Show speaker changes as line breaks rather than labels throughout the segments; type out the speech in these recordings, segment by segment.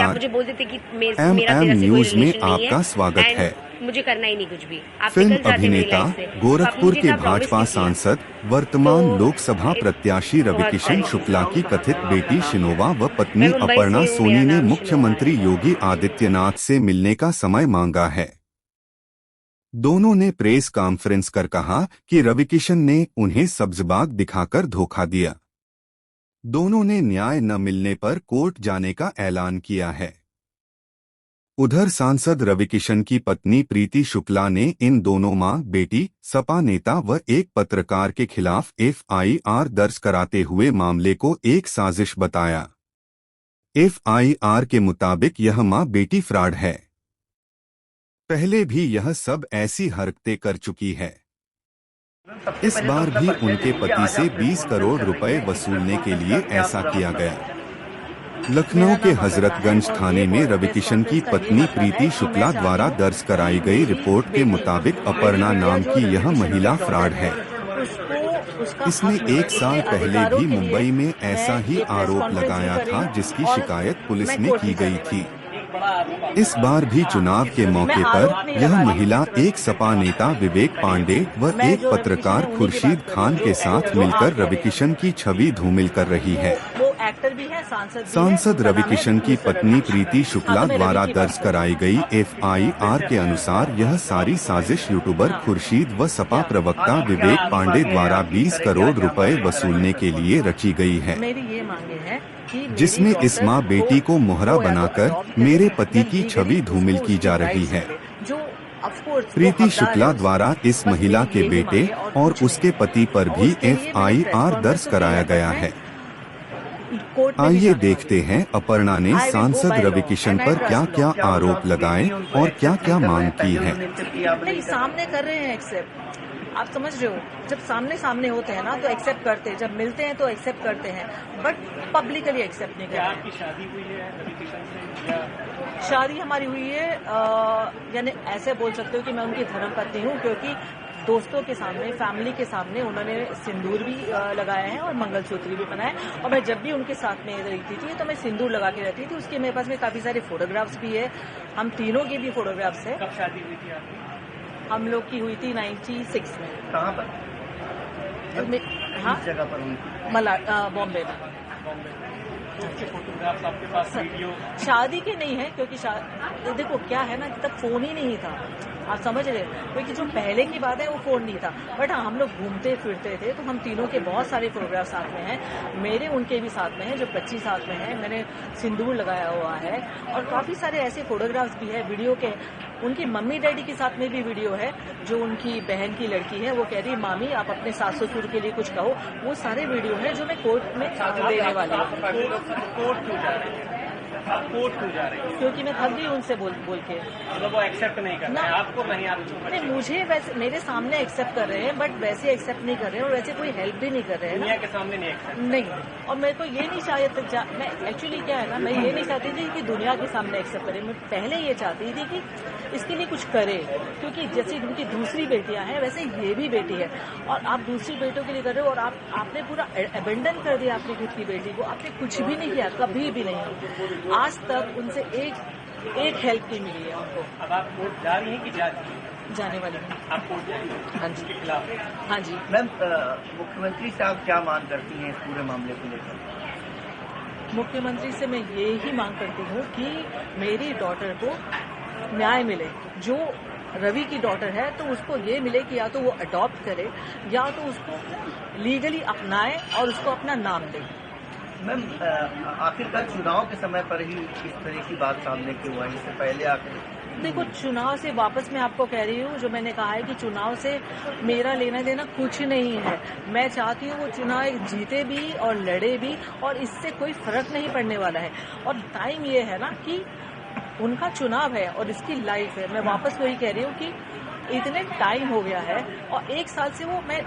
नमस्कार,
मुझे बोल देते कि
एम
मेरा
एम
तेरा से कोई
न्यूज में
रिलेशन नहीं
आपका
है
स्वागत है।
एंड मुझे करना ही नहीं कुछ भी। आप
फिल्म
निकल जाते मेरी
अभिनेता,
लाइफ से।
गोरखपुर
मुझे
के
था प्रॉमिस
भाजपा
नहीं किया।
सांसद, वर्तमान
तो
लोकसभा प्रत्याशी
बहुत
रविकिशन
सारी
शुक्ला की
चीजें।
कथित बेटी शिनोवा व
मैं
पत्नी
मुंबई
अपर्णा
से हूँ,
सोनी
मेरा
ने
नाम शिनोवा
मुख्यमंत्री
है।
योगी आदित्यनाथ से मिलने का समय मांगा है। दोनों ने प्रेस कॉन्फ्रेंस कर कहा कि रविकिशन ने उन्हें सब्जबाग दिखाकर धोखा दिया। दोनों ने न्याय न मिलने पर कोर्ट जाने का ऐलान किया है। उधर सांसद रविकिशन की पत्नी प्रीति शुक्ला ने इन दोनों मां बेटी, सपा नेता व एक पत्रकार के खिलाफ एफआईआर दर्ज कराते हुए मामले को एक साजिश बताया। एफआईआर के मुताबिक यह मां बेटी फ्रॉड है। पहले भी यह सब ऐसी हरकतें कर चुकी है। इस बार भी उनके पति से 20 करोड़ रुपए वसूलने के लिए ऐसा किया गया। लखनऊ के हजरतगंज थाने में रविकिशन की पत्नी प्रीति शुक्ला द्वारा दर्ज कराई गई रिपोर्ट के मुताबिक अपर्णा नाम की यह महिला फ्रॉड है। इसने 1 साल पहले भी मुंबई में ऐसा ही आरोप लगाया था, जिसकी शिकायत पुलिस ने की गई थी। इस बार भी चुनाव के मौके पर यह महिला एक सपा नेता विवेक पांडे व एक पत्रकार खुर्शीद खान के साथ मिलकर रविकिशन की छवि धूमिल कर रही है।
एक्टर भी है,
सांसद रविकिशन की पत्नी प्रीति शुक्ला द्वारा दर्ज कराई गई एफआईआर के अनुसार यह सारी साजिश यूट्यूबर खुर्शीद व सपा प्रवक्ता विवेक पांडे द्वारा 20 करोड़ रुपए वसूलने के लिए रची गई है, जिसमें इस मां बेटी को मोहरा बनाकर मेरे पति की छवि धूमिल की जा रही है। प्रीति शुक्ला द्वारा इस महिला के बेटे और उसके पति पर भी एफआईआर दर्ज कराया गया है। आइए देखते हैं अपर्णा ने सांसद रविकिशन पर क्या क्या आरोप लगाए और क्या क्या मांग की है।
नहीं, सामने कर रहे हैं एक्सेप्ट, आप समझ रहे हो। जब सामने सामने होते हैं ना तो एक्सेप्ट करते हैं, जब मिलते हैं तो एक्सेप्ट करते हैं, बट पब्लिकली एक्सेप्ट नहीं करते।
आपकी शादी हुई है रविकिशन से?
शादी हमारी हुई है, यानी ऐसे बोल सकते हो कि मैं उनकी धर्मपत्नी हूँ, क्योंकि दोस्तों के सामने, फैमिली के सामने उन्होंने सिंदूर भी लगाया है और मंगलसूत्र भी पहना है। और मैं जब भी उनके साथ में रहती थी तो मैं सिंदूर लगा के रहती थी। उसके मेरे पास में काफी सारे फोटोग्राफ्स भी है, हम तीनों के भी फोटोग्राफ्स है।
कब शादी हुई थी आपकी?
हम लोग की हुई थी 96 में।
कहाँ पर?
हाँ,
जगह पर हुई थी?
बॉम्बे में।
फोटोग्राफ्स आपके पास, वीडियो?
शादी के नहीं है, क्योंकि देखो क्या है ना, तब फोन ही नहीं था, आप समझ रहे, क्योंकि जो पहले की बात है वो फोन नहीं था। बट हाँ, हम लोग घूमते फिरते थे, तो हम तीनों के बहुत सारे फोटोग्राफ साथ में हैं। मेरे उनके भी साथ में हैं, जो 25 साथ में है, मैंने सिंदूर लगाया हुआ है। और काफी सारे ऐसे फोटोग्राफ्स भी है वीडियो के। उनकी मम्मी डैडी के साथ में भी वीडियो है, जो उनकी बहन की लड़की है, वो कह रही है मामी आप अपने सास ससुर के लिए कुछ कहो। वो सारे वीडियो है जो मैं कोर्ट में देने वाली हूँ।
कोर्ट क्यों जा रही है? आप कोर्ट क्यों जा रही है?
क्योंकि मैं थक गई उनसे बोल के।
मतलब वो एक्सेप्ट नहीं कर रहे हैं आपको? नहीं,
नहीं, मुझे वैसे मेरे सामने एक्सेप्ट कर रहे हैं, बट वैसे एक्सेप्ट नहीं कर रहे हैं और वैसे कोई हेल्प भी नहीं कर रहे हैं।
दुनिया के सामने नहीं एक्सेप्ट
नहीं। और मेरे को ये नहीं चाहिए, मैं एक्चुअली क्या है ना, मैं ये नहीं चाहती थी कि दुनिया के सामने एक्सेप्ट करे। मैं पहले ये चाहती थी कि इसके लिए कुछ करे, क्योंकि जैसे उनकी दूसरी बेटियां हैं वैसे ये भी बेटी है, और आप दूसरी बेटियों के लिए कर रहे हो, और आपने पूरा अबेंडन कर दिया अपनी खुद की बेटी को। आपने कुछ भी नहीं किया, कभी भी नहीं। आज तक उनसे एक हेल्प नहीं मिली है उनको।
अब आप कोर्ट जा रही हैं कि
जाने वाली हूँ?
आप कोर्ट जा रही हैं?
हाँ जी।
के खिलाफ?
हाँ जी।
मैम, मुख्यमंत्री साहब क्या मांग करती हैं इस पूरे मामले को लेकर?
मुख्यमंत्री से मैं ये ही मांग करती हूँ कि मेरी डॉटर को न्याय मिले। जो रवि की डॉटर है तो उसको ये मिले कि या तो वो अडॉप्ट करे या तो उसको लीगली अपनाए और उसको अपना नाम दे।
मैम, आखिरकार चुनाव के समय पर ही इस तरह की बात सामने क्यों आई? इससे पहले आकर
देखो, चुनाव से वापस मैं आपको कह रही हूँ, जो मैंने कहा है कि चुनाव से मेरा लेना देना कुछ नहीं है। मैं चाहती हूँ वो चुनाव जीते भी और लड़े भी, और इससे कोई फर्क नहीं पड़ने वाला है। और टाइम ये है ना कि उनका चुनाव है और इसकी लाइफ है। मैं वापस वही कह रही हूँ कि इतने टाइम हो गया है और 1 साल से वो मैं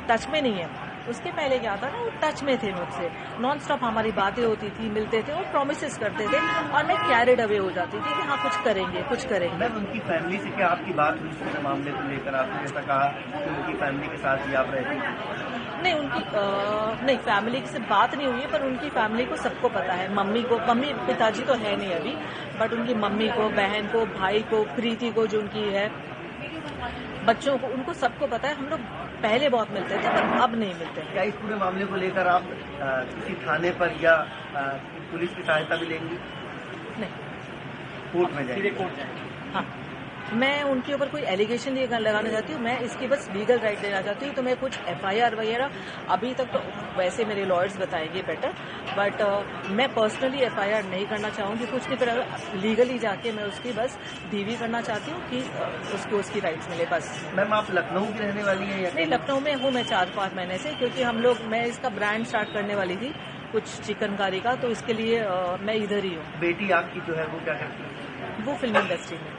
टच में नहीं है। उसके पहले क्या था ना, वो टच में थे मुझसे, नॉन स्टॉप हमारी बातें होती थी, मिलते थे और प्रॉमिसेस करते थे और मैं कैरिड अवे हो जाती थी कि हाँ कुछ करेंगे कुछ करेंगे।
मैम, उनकी फैमिली से क्या आपकी बात हुई इस पूरे मामले को लेकर? आपने जैसा कहा कि उनकी फैमिली के साथ ही आप रहती थी।
नहीं, नहीं, फैमिली से बात नहीं हुई है, पर उनकी फैमिली को सबको पता है। मम्मी पिताजी तो है नहीं अभी, बट उनकी मम्मी को, बहन को, भाई को, प्रीति को जो उनकी है, बच्चों को, उनको सबको पता है। हम लोग पहले बहुत मिलते थे पर अब नहीं मिलते हैं।
क्या इस पूरे मामले को लेकर आप किसी थाने पर या पुलिस की सहायता भी लेंगी?
नहीं,
कोर्ट में जाएंगे?
हाँ, मैं उनके ऊपर कोई एलिगेशन नहीं लगाना चाहती हूँ, मैं इसकी बस लीगल राइट देना चाहती हूँ। तो मैं कुछ FIR वगैरह अभी तक तो वैसे मेरे लॉयर्स बताएंगे बेटर, बट मैं पर्सनली FIR नहीं करना चाहूँगी कुछ नहीं, पर लीगली जाके मैं उसकी बस DV करना चाहती हूँ कि उसको उसकी राइट्स मिले बस।
मैम, आप लखनऊ की रहने वाली हैं या?
नहीं, लखनऊ में हूँ मैं 4-5 महीने से, क्योंकि मैं इसका ब्रांड स्टार्ट करने वाली थी कुछ चिकनकारी का, तो इसके लिए मैं इधर ही हूँ।
बेटी आपकी जो है वो क्या करती है?
वो फिल्म इंडस्ट्री में।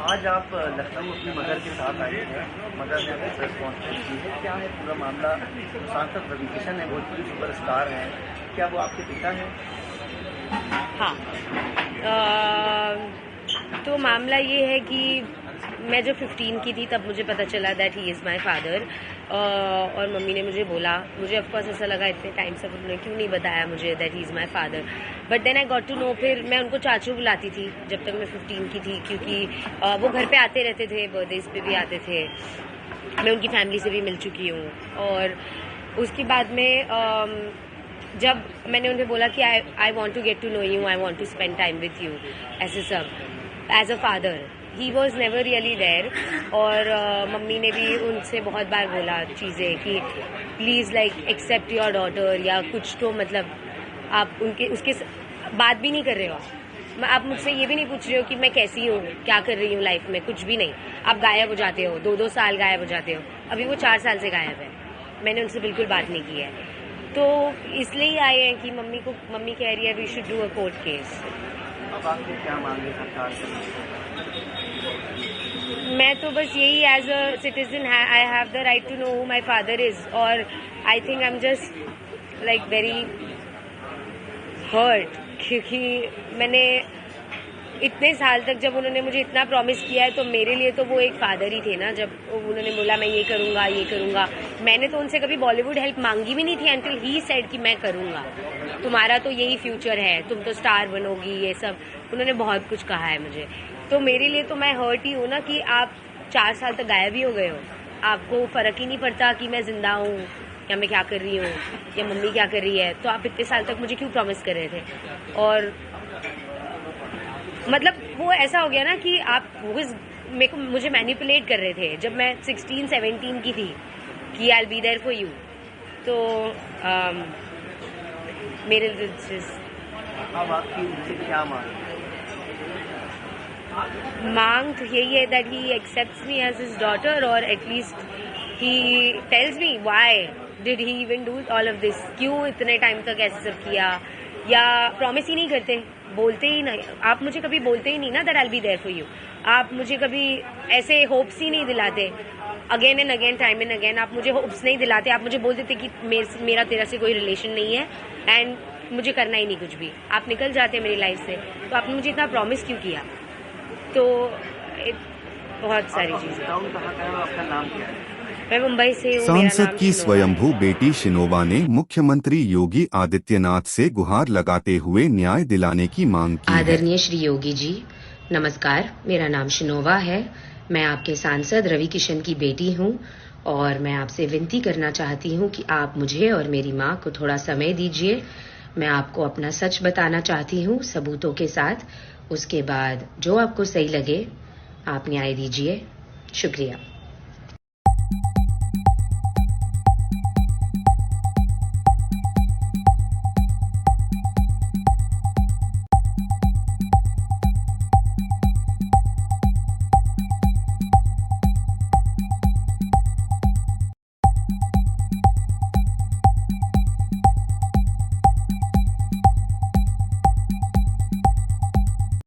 आज आप लखनऊ अपनी मदर के साथ आए हैं, मदर ने अपनी प्रेस कॉन्फ्रेंस की है, क्या है पूरा मामला? सांसद रवि किशन है, भोजपुरी सुपरस्टार हैं, क्या वो आपके पिता हैं?
हाँ, तो मामला ये है कि मैं जब 15 की थी तब मुझे पता चला that he is my father, और मम्मी ने मुझे बोला, मुझे ऑफकोर्स ऐसा लगा इतने टाइम से उन्होंने क्यों नहीं बताया मुझे that he is my father, but then I got to know. फिर मैं उनको चाचू बुलाती थी जब तक मैं 15 की थी, क्योंकि वो घर पे आते रहते थे, बर्थडेज पे भी आते थे, मैं उनकी फैमिली से भी मिल चुकी हूँ। और उसके बाद में जब मैंने उन्हें बोला कि I want to get to know you, I want to spend time with you, ऐसे सब as a father, he was never really there. और मम्मी ने भी उनसे बहुत बार बोला चीज़ें कि please like accept your daughter, या कुछ तो मतलब आप उसके बात भी नहीं कर रहे हो, आप मुझसे ये भी नहीं पूछ रहे हो कि मैं कैसी हूँ, क्या कर रही हूँ लाइफ में, कुछ भी नहीं। आप गायब हो जाते हो, 2-2 साल गायब हो जाते हो। अभी वो 4 साल से गायब है, मैंने उनसे बिल्कुल बात नहीं की है। तो इसलिए ही आए हैं कि मम्मी कह रही है we should do a court case.
अब आपको क्या मांगे सरकार से?
मैं तो बस यही, as a citizen I have the right to know who my father is, और I think I am just like very hurt, क्योंकि मैंने इतने साल तक, जब उन्होंने मुझे इतना प्रॉमिस किया है, तो मेरे लिए तो वो एक फादर ही थे ना। जब उन्होंने बोला मैं ये करूँगा, मैंने तो उनसे कभी बॉलीवुड हेल्प मांगी भी नहीं थी, अंटिल ही सेड कि मैं करूँगा, तुम्हारा तो यही फ्यूचर है, तुम तो स्टार बनोगी, ये सब उन्होंने बहुत कुछ कहा है मुझे। तो मेरे लिए तो मैं हर्ट ही हूँ ना कि आप 4 साल तक गायब ही हो गए हो, आपको फ़र्क ही नहीं पड़ता कि मैं जिंदा हूँ या मैं क्या कर रही हूँ या मम्मी क्या कर रही है। तो आप इतने साल तक मुझे क्यों प्रॉमिस कर रहे थे? और मतलब वो ऐसा हो गया ना कि आप मुझे मैनिपुलेट कर रहे थे जब मैं 16-17 की थी कि I will be there for you. तो मेरे
अब आपकी उनसे क्या
मांग तो यही है that he accepts me as his daughter, और at least he tells me why did he even do all of this, क्यों इतने टाइम तक ऐसे सब किया, या प्रॉमिस ही नहीं करते, बोलते ही नहीं। आप मुझे कभी बोलते ही नहीं ना that I will be there for you, आप मुझे कभी ऐसे होप्स ही नहीं दिलाते, again and again, time and again आप मुझे होप्स नहीं दिलाते। आप मुझे बोल देते कि मेरा तेरा से कोई रिलेशन नहीं है एंड मुझे करना ही नहीं कुछ भी, आप निकल जाते मेरी लाइफ से। तो आपने मुझे इतना प्रॉमिस क्यों किया? तो बहुत सारी चीजें।
आपका नाम क्या है?
मैं मुंबई से हूँ।
सांसद की स्वयंभू बेटी शिनोवा ने मुख्यमंत्री योगी आदित्यनाथ से गुहार लगाते हुए न्याय दिलाने की मांग की है।
आदरणीय श्री योगी जी, नमस्कार। मेरा नाम शिनोवा है, मैं आपके सांसद रवि किशन की बेटी हूँ और मैं आपसे विनती करना चाहती हूँ कि आप मुझे और मेरी माँ को थोड़ा समय दीजिए। मैं आपको अपना सच बताना चाहती हूँ सबूतों के साथ। उसके बाद जो आपको सही लगे आप न्याय दीजिए। शुक्रिया।